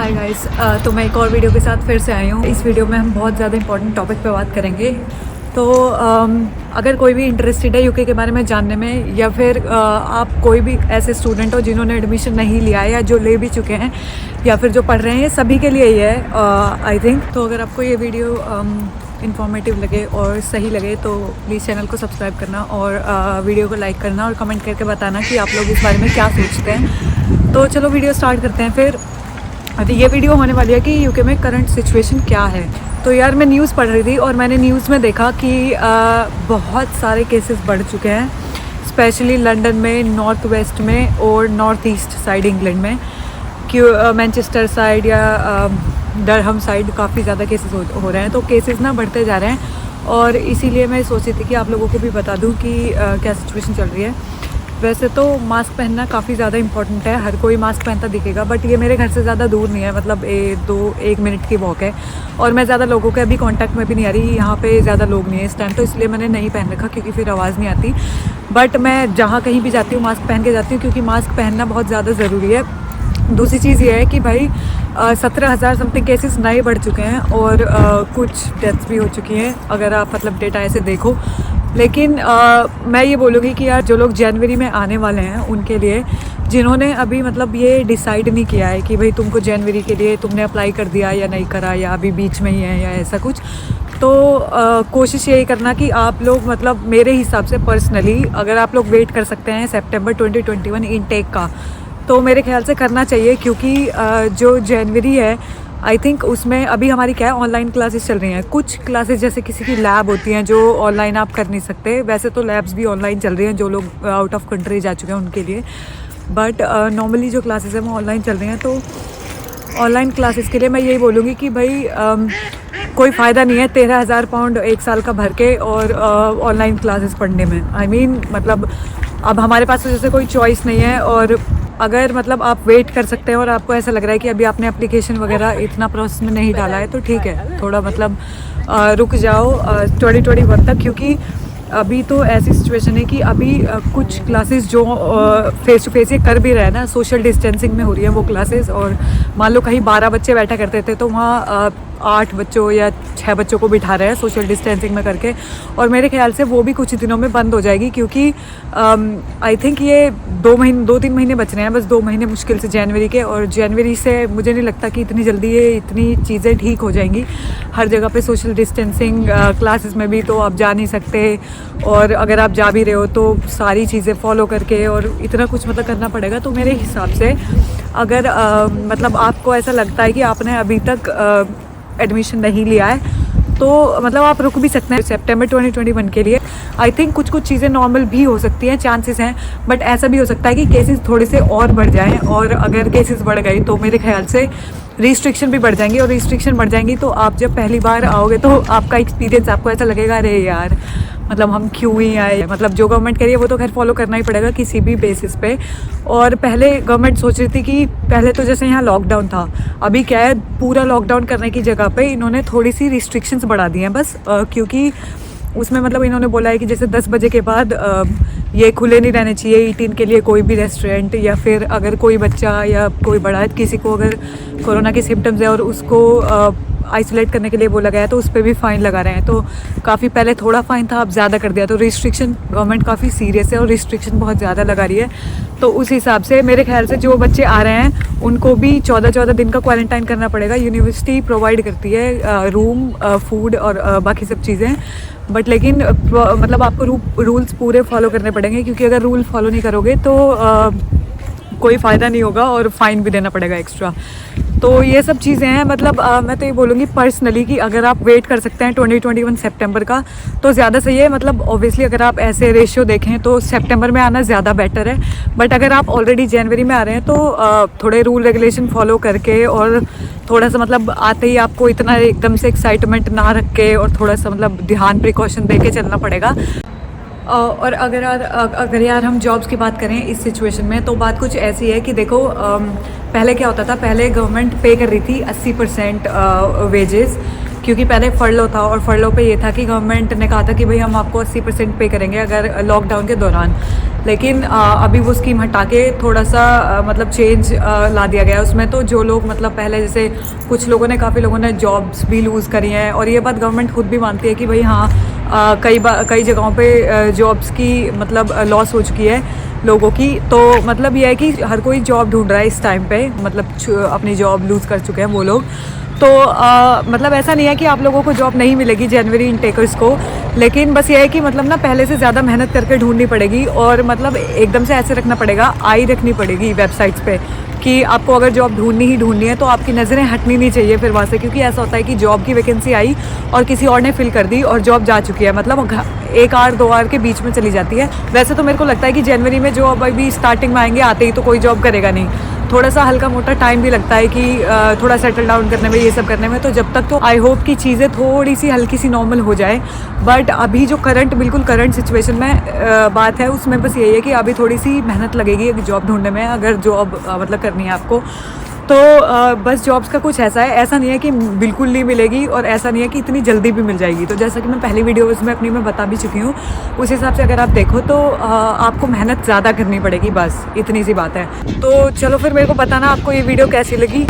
Hi guys, तो मैं एक और वीडियो के साथ फिर से आई हूँ। इस वीडियो में हम बहुत ज़्यादा इंपॉर्टेंट टॉपिक पे बात करेंगे। तो अगर कोई भी इंटरेस्टेड है यूके के बारे में जानने में, या फिर आप कोई भी ऐसे स्टूडेंट हो जिन्होंने एडमिशन नहीं लिया है या जो ले भी चुके हैं या फिर जो पढ़ रहे हैं, सभी के लिए ही है आई थिंक। तो अगर आपको ये वीडियो इन्फॉर्मेटिव लगे और सही लगे तो प्लीज़ चैनल को सब्सक्राइब करना और वीडियो को लाइक करना और कमेंट करके बताना कि आप लोग इस बारे में क्या सोचते हैं। तो चलो वीडियो स्टार्ट करते हैं फिर। ये वीडियो होने वाली है कि यूके में करंट सिचुएशन क्या है। तो यार मैं न्यूज़ पढ़ रही थी और मैंने न्यूज़ में देखा कि बहुत सारे केसेस बढ़ चुके हैं, स्पेशली लंदन में, नॉर्थ वेस्ट में और नॉर्थ ईस्ट साइड इंग्लैंड में, क्यों मैनचेस्टर साइड या डरहम साइड काफ़ी ज़्यादा केसेस हो रहे हैं। तो केसेस ना बढ़ते जा रहे हैं और इसीलिए मैं सोची थी कि आप लोगों को भी बता दूं कि क्या सिचुएशन चल रही है। वैसे तो मास्क पहनना काफ़ी ज़्यादा इंपॉर्टेंट है, हर कोई मास्क पहनता दिखेगा, बट ये मेरे घर से ज़्यादा दूर नहीं है, मतलब एक मिनट की वॉक है और मैं ज़्यादा लोगों के अभी कांटेक्ट में भी नहीं आ रही। यहाँ पे ज़्यादा लोग नहीं है इस टाइम, तो इसलिए मैंने नहीं पहन रखा क्योंकि फिर आवाज़ नहीं आती। बट मैं जहाँ कहीं भी जाती हूँ मास्क पहन के जाती हूँ क्योंकि मास्क पहनना बहुत ज़्यादा ज़रूरी है। दूसरी चीज़ ये है कि भाई 17,000 समथिंग केसेस नए बढ़ चुके हैं और कुछ डेथ्स भी हो चुकी हैं अगर आप मतलब डेटा ऐसे देखो। लेकिन मैं ये बोलूँगी कि यार जो लोग जनवरी में आने वाले हैं उनके लिए, जिन्होंने अभी मतलब ये डिसाइड नहीं किया है कि भाई तुमको जनवरी के लिए तुमने अप्लाई कर दिया या नहीं करा या अभी बीच में ही है या ऐसा कुछ, तो कोशिश यही करना कि आप लोग मतलब मेरे हिसाब से पर्सनली अगर आप लोग वेट कर सकते हैं सितंबर 2021 इनटेक का, तो मेरे ख्याल से करना चाहिए। क्योंकि जो जनवरी है आई थिंक उसमें अभी हमारी क्या है, ऑनलाइन क्लासेस चल रही हैं। कुछ क्लासेस जैसे किसी की लैब होती हैं जो ऑनलाइन आप कर नहीं सकते, वैसे तो लैब्स भी ऑनलाइन चल रही हैं जो लोग आउट ऑफ कंट्री जा चुके हैं उनके लिए, बट नॉर्मली जो क्लासेस हैं वो ऑनलाइन चल रही हैं। तो ऑनलाइन क्लासेस के लिए मैं यही बोलूँगी कि भाई कोई फ़ायदा नहीं है 13,000 पाउंड एक साल का भर के और ऑनलाइन क्लासेस पढ़ने में। आई मीन मतलब अब हमारे पास तो जैसे कोई चॉइस नहीं है, और अगर मतलब आप वेट कर सकते हैं और आपको ऐसा लग रहा है कि अभी आपने एप्लीकेशन वगैरह इतना प्रोसेस में नहीं डाला है तो ठीक है, थोड़ा मतलब रुक जाओ 2021 तक। क्योंकि अभी तो ऐसी सिचुएशन है कि अभी कुछ क्लासेस जो फेस टू फेस ये कर भी रहे हैं ना, सोशल डिस्टेंसिंग में हो रही है वो क्लासेस, और मान लो कहीं 12 बच्चे बैठा करते थे तो वहाँ 8 बच्चों या 6 बच्चों को बिठा रहे हैं सोशल डिस्टेंसिंग में करके। और मेरे ख्याल से वो भी कुछ दिनों में बंद हो जाएगी क्योंकि आई थिंक ये 2-3 महीने बच रहे हैं, बस 2 महीने मुश्किल से जनवरी के, और जनवरी से मुझे नहीं लगता कि इतनी जल्दी ये इतनी चीज़ें ठीक हो जाएंगी। हर जगह पे सोशल डिस्टेंसिंग, क्लासेस में भी तो आप जा नहीं सकते, और अगर आप जा भी रहे हो तो सारी चीज़ें फॉलो करके और इतना कुछ मतलब करना पड़ेगा। तो मेरे हिसाब से अगर मतलब आपको ऐसा लगता है कि आपने अभी तक एडमिशन नहीं लिया है तो मतलब आप रुक भी सकते हैं सितंबर 2021 के लिए। आई थिंक कुछ चीज़ें नॉर्मल भी हो सकती हैं, चांसेस हैं, बट ऐसा भी हो सकता है कि केसेस थोड़े से और बढ़ जाएं, और अगर केसेस बढ़ गए तो मेरे ख्याल से रिस्ट्रिक्शन भी बढ़ जाएंगी, और रिस्ट्रिक्शन बढ़ जाएंगी तो आप जब पहली बार आओगे तो आपका एक्सपीरियंस आपको ऐसा लगेगा अरे यार मतलब हम क्यों ही आए। मतलब जो गवर्नमेंट करिए वो तो खैर फॉलो करना ही पड़ेगा किसी भी बेसिस पे। और पहले गवर्नमेंट सोच रही थी कि पहले तो जैसे यहाँ लॉकडाउन था, अभी क्या है पूरा लॉकडाउन करने की जगह पे इन्होंने थोड़ी सी रिस्ट्रिक्शंस बढ़ा दी हैं बस, क्योंकि उसमें मतलब इन्होंने बोला है कि जैसे 10 बजे के बाद ये खुले नहीं रहने चाहिए ईटिन के लिए कोई भी रेस्टोरेंट, या फिर अगर कोई बच्चा या कोई बड़ा है किसी को अगर कोरोना के सिम्टम्स है और उसको आइसोलेट करने के लिए बोला गया है तो उस पर भी फ़ाइन लगा रहे हैं। तो काफ़ी पहले थोड़ा फ़ाइन था, अब ज़्यादा कर दिया। तो रिस्ट्रिक्शन गवर्नमेंट काफ़ी सीरियस है और रिस्ट्रिक्शन बहुत ज़्यादा लगा रही है। तो उस हिसाब से मेरे ख्याल से जो बच्चे आ रहे हैं उनको भी 14 दिन का क्वारंटाइन करना पड़ेगा। यूनिवर्सिटी प्रोवाइड करती है रूम, फूड और बाकी सब चीज़ें, बट लेकिन मतलब आपको रूल्स पूरे फॉलो करने पड़ेंगे, क्योंकि अगर रूल फॉलो नहीं करोगे तो कोई फ़ायदा नहीं होगा और फ़ाइन भी देना पड़ेगा एक्स्ट्रा। तो ये सब चीज़ें हैं। मतलब मैं तो ये बोलूँगी पर्सनली कि अगर आप वेट कर सकते हैं 2021 सितंबर का तो ज़्यादा सही है। मतलब ऑब्वियसली अगर आप ऐसे रेशियो देखें तो सितंबर में आना ज़्यादा बेटर है, बट अगर आप ऑलरेडी जनवरी में आ रहे हैं तो थोड़े रूल रेगुलेशन फॉलो करके और थोड़ा सा मतलब आते ही आपको इतना एकदम से एक्साइटमेंट ना रख के और थोड़ा सा मतलब ध्यान प्रिकॉशन दे के चलना पड़ेगा। और अगर यार हम जॉब्स की बात करें इस सिचुएशन में तो बात कुछ ऐसी है कि देखो पहले क्या होता था, पहले गवर्नमेंट पे कर रही थी 80% वेजेस, क्योंकि पहले फर्लो था और फर्लो पे ये था कि गवर्नमेंट ने कहा था कि भाई हम आपको 80% पे करेंगे अगर लॉकडाउन के दौरान। लेकिन अभी वो स्कीम हटा के थोड़ा सा मतलब चेंज ला दिया गया है उसमें। तो जो लोग मतलब पहले जैसे कुछ लोगों ने, काफ़ी लोगों ने जॉब्स भी लूज़ करी हैं, और ये बात गवर्नमेंट खुद भी मानती है कि भाई हाँ कई जगहों पे जॉब्स की मतलब लॉस हो चुकी है लोगों की। तो मतलब ये है कि हर कोई जॉब ढूंढ रहा है इस टाइम पे, मतलब अपनी जॉब लूज़ कर चुके हैं वो लोग। तो मतलब ऐसा नहीं है कि आप लोगों को जॉब नहीं मिलेगी जनवरी इनटेकर्स को, लेकिन बस ये है कि मतलब ना पहले से ज़्यादा मेहनत करके ढूंढनी पड़ेगी, और मतलब एकदम से ऐसे रखना पड़ेगा, आई रखनी पड़ेगी वेबसाइट्स पे कि आपको अगर जॉब ढूंढनी ही ढूंढनी है तो आपकी नज़रें हटनी नहीं चाहिए फिर वहाँ से। क्योंकि ऐसा होता है कि जॉब की वैकेंसी आई और किसी और ने फिल कर दी और जॉब जा चुकी है, मतलब 1 आवर 2 आवर के बीच में चली जाती है। वैसे तो मेरे को लगता है कि जनवरी में जो अभी स्टार्टिंग में आएंगे, आते ही तो कोई जॉब करेगा नहीं, थोड़ा सा हल्का मोटा टाइम भी लगता है कि थोड़ा सेटल डाउन करने में, ये सब करने में। तो जब तक तो आई होप कि चीज़ें थोड़ी सी हल्की सी नॉर्मल हो जाए। बट अभी जो बिल्कुल करंट सिचुएशन में बात है, उसमें बस यही है कि अभी थोड़ी सी मेहनत लगेगी एक जॉब ढूंढने में, अगर जॉब मतलब करनी है आपको। तो बस जॉब्स का कुछ ऐसा है, ऐसा नहीं है कि बिल्कुल नहीं मिलेगी, और ऐसा नहीं है कि इतनी जल्दी भी मिल जाएगी। तो जैसा कि मैं पहली वीडियोज़ में अपनी में बता भी चुकी हूँ, उस हिसाब से अगर आप देखो तो आपको मेहनत ज़्यादा करनी पड़ेगी, बस इतनी सी बात है। तो चलो फिर मेरे को बताना आपको ये वीडियो कैसी लगी,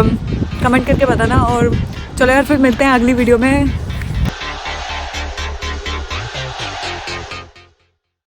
कमेंट करके बताना। और चलो यार फिर मिलते हैं अगली वीडियो में।